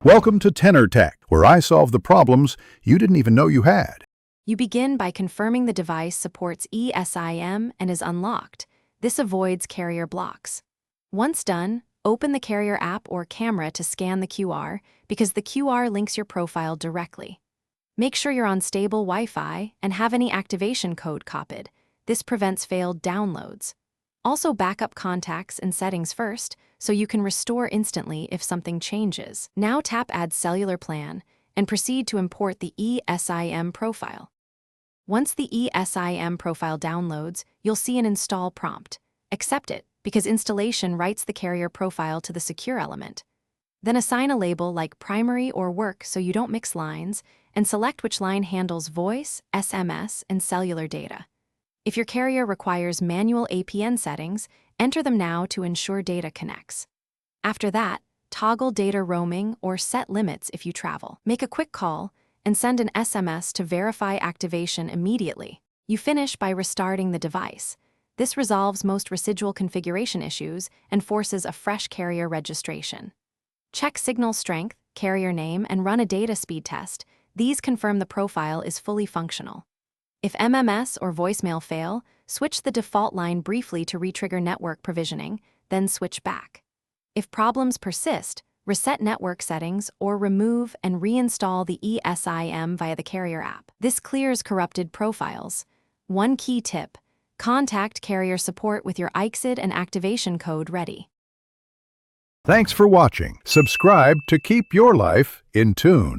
Welcome to Tenor Tech, where I solve the problems you didn't even know you had. You begin by confirming the device supports eSIM and is unlocked. This avoids carrier blocks. Once done, open the carrier app or camera to scan the QR because the QR links your profile directly. Make sure you're on stable Wi-Fi and have any activation code copied. This prevents failed downloads. Also backup contacts and settings first so you can restore instantly if something changes. Now tap Add Cellular Plan and proceed to import the eSIM profile. Once the eSIM profile downloads, you'll see an install prompt. Accept it, because installation writes the carrier profile to the secure element. Then assign a label like primary or work so you don't mix lines, and select which line handles voice, SMS, and cellular data. If your carrier requires manual APN settings, enter them now to ensure data connects. After that, toggle data roaming or set limits if you travel. Make a quick call and send an SMS to verify activation immediately. You finish by restarting the device. This resolves most residual configuration issues and forces a fresh carrier registration. Check signal strength, carrier name, and run a data speed test. These confirm the profile is fully functional. If MMS or voicemail fail, switch the default line briefly to retrigger network provisioning, then switch back. If problems persist, reset network settings or remove and reinstall the eSIM via the carrier app. This clears corrupted profiles. One key tip: contact carrier support with your ICSID and activation code ready. Thanks for watching. Subscribe to keep your life in tune.